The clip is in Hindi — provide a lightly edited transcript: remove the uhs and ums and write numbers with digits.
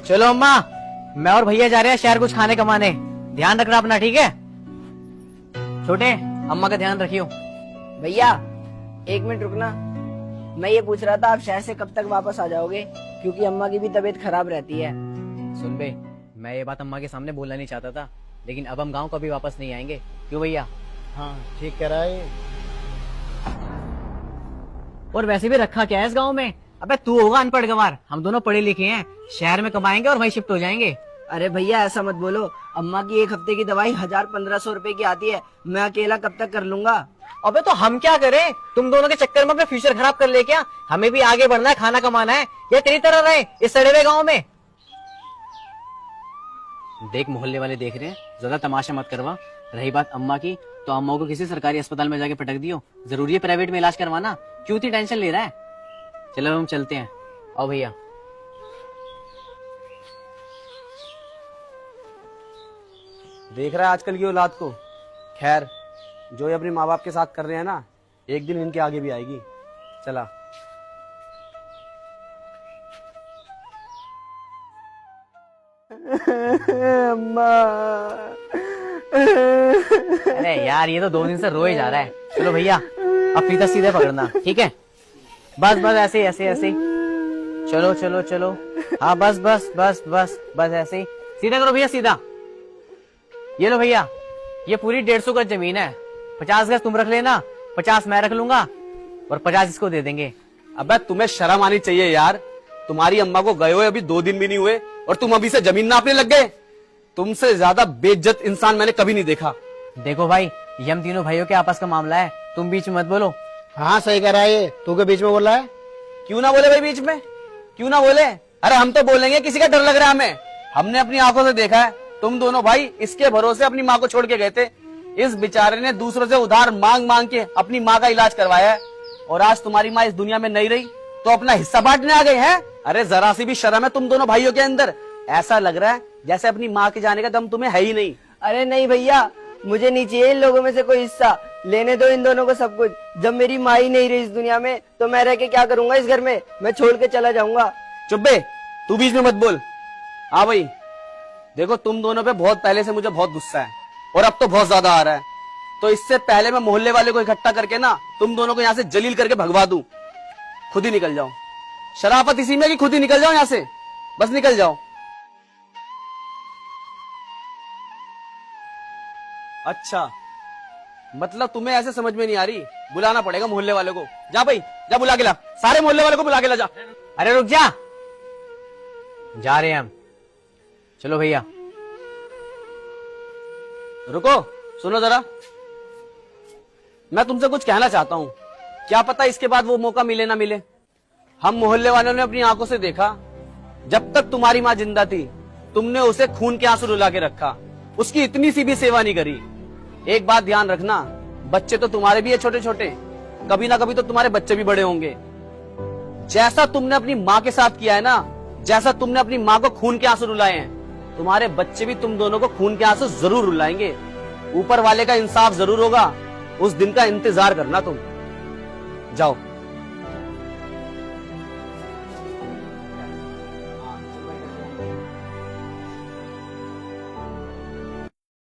चलो अम्मा, मैं और भैया जा रहे हैं शहर कुछ खाने कमाने। ध्यान रखना अपना, ठीक है? छोटे, अम्मा का ध्यान रखियो। भैया 1 मिनट रुकना। मैं ये पूछ रहा था आप शहर से कब तक वापस आ जाओगे, क्योंकि अम्मा की भी तबीयत खराब रहती है। सुन बे, मैं ये बात अम्मा के सामने बोलना नहीं चाहता था, लेकिन अब हम गांव कभी वापस नहीं आएंगे। क्यों भैया? हाँ ठीक कह रहा है। और वैसे भी रखा क्या है इस गांव में? अबे तू होगा अनपढ़ गंवार, हम दोनों पढ़े लिखे हैं। शहर में कमाएंगे और वहीं शिफ्ट हो जाएंगे। अरे भैया ऐसा मत बोलो, अम्मा की 1 हफ्ते की दवाई 1000-1500 रुपए की आती है। मैं अकेला कब तक कर लूंगा। अबे तो हम क्या करें? तुम दोनों के चक्कर में अपना फ्यूचर खराब कर ले क्या? हमें भी आगे बढ़ना है, खाना कमाना है, या तेरी तरह रहे इस सड़े हुए गाँव में? देख, मोहल्ले वाले देख रहे हैं, ज्यादा तमाशा मत करवा। रही बात अम्मा की, तो अम्मा को किसी सरकारी अस्पताल में जाके पटक दियो। जरूरी है प्राइवेट में इलाज करवाना? क्यों इतनी टेंशन ले रहा है? चलो हम चलते हैं। आओ भैया। देख रहा है आजकल की औलाद को। खैर, जो ये अपने माँ बाप के साथ कर रहे हैं ना, एक दिन इनके आगे भी आएगी। चला। अम्मा। अरे यार, ये तो 2 दिन से रोए जा रहा है। चलो भैया, अब फीता सीधे पकड़ना, ठीक है? बस बस, ऐसे ऐसे ऐसे। चलो चलो चलो। हाँ बस बस बस बस बस, ऐसे ही सीधा करो भैया, सीधा। ये लो भैया, ये पूरी 150 गज जमीन है। 50 गज तुम रख लेना, 50 मैं रख लूंगा, और 50 इसको दे देंगे। अबे तुम्हें शर्म आनी चाहिए यार। तुम्हारी अम्मा को गए हुए अभी 2 दिन भी नहीं हुए और तुम अभी से जमीन नापने लग गए। तुमसे ज्यादा बेइज्जत इंसान मैंने कभी नहीं देखा। देखो भाई, ये हम तीनों भाइयों के आपस का मामला है, तुम बीच में मत बोलो। हाँ सही कह रहा है ये। तू के बीच में बोल रहा है? क्यों ना बोले भाई बीच में? क्यों ना बोले? अरे हम तो बोलेंगे, किसी का डर लग रहा है हमें? हमने अपनी आंखों से देखा है, तुम दोनों भाई इसके भरोसे अपनी माँ को छोड़ के गए थे। इस बेचारे ने दूसरों से उधार मांग मांग के अपनी माँ का इलाज करवाया है, और आज तुम्हारी माँ इस दुनिया में नहीं रही तो अपना हिस्सा बांटने आ गए हैं। अरे जरा सी भी शर्म है तुम दोनों भाइयों के अंदर? ऐसा लग रहा है जैसे अपनी माँ के जाने का दम तुम्हें है ही नहीं। अरे नहीं भैया, मुझे नहीं चाहिए इन लोगों में से कोई हिस्सा। लेने दो इन दोनों को सब कुछ। जब मेरी माँ ही नहीं रही इस दुनिया में, तो मैं रह के क्या करूंगा इस घर में? मैं छोड़ के चला जाऊंगा। चुप बे, तू बीच में मत बोल। हाँ भाई, देखो तुम दोनों पे बहुत पहले से मुझे बहुत गुस्सा है, और अब तो बहुत ज्यादा आ रहा है। तो इससे पहले मैं मोहल्ले वाले को इकट्ठा करके ना तुम दोनों को यहाँ से जलील करके भगवा दूं। खुद ही निकल जाओ। शराफत इसी में कि खुद ही निकल जाओ यहाँ से। बस निकल जाओ। अच्छा, मतलब तुम्हें ऐसे समझ में नहीं आ रही? बुलाना पड़ेगा मोहल्ले वाले को। जा भाई, जा बुला के ला। सारे मोहल्ले वाले को बुला के ला, जा। अरे रुक जा रहे हैं हम। चलो भैया। रुको, सुनो जरा, मैं तुमसे कुछ कहना चाहता हूँ। क्या पता इसके बाद वो मौका मिले ना मिले। हम मोहल्ले वालों ने अपनी आंखों से देखा, जब तक तुम्हारी माँ जिंदा थी तुमने उसे खून के आंसू रुला के रखा, उसकी इतनी सी भी सेवा नहीं करी। एक बात ध्यान रखना, बच्चे तो तुम्हारे भी है छोटे छोटे, कभी ना कभी तो तुम्हारे बच्चे भी बड़े होंगे। जैसा तुमने अपनी माँ के साथ किया है ना, जैसा तुमने अपनी माँ को खून के आंसू रुलाए हैं, तुम्हारे बच्चे भी तुम दोनों को खून के आंसू जरूर रुलाएंगे। ऊपर वाले का इंसाफ जरूर होगा, उस दिन का इंतजार करना तुम। जाओ।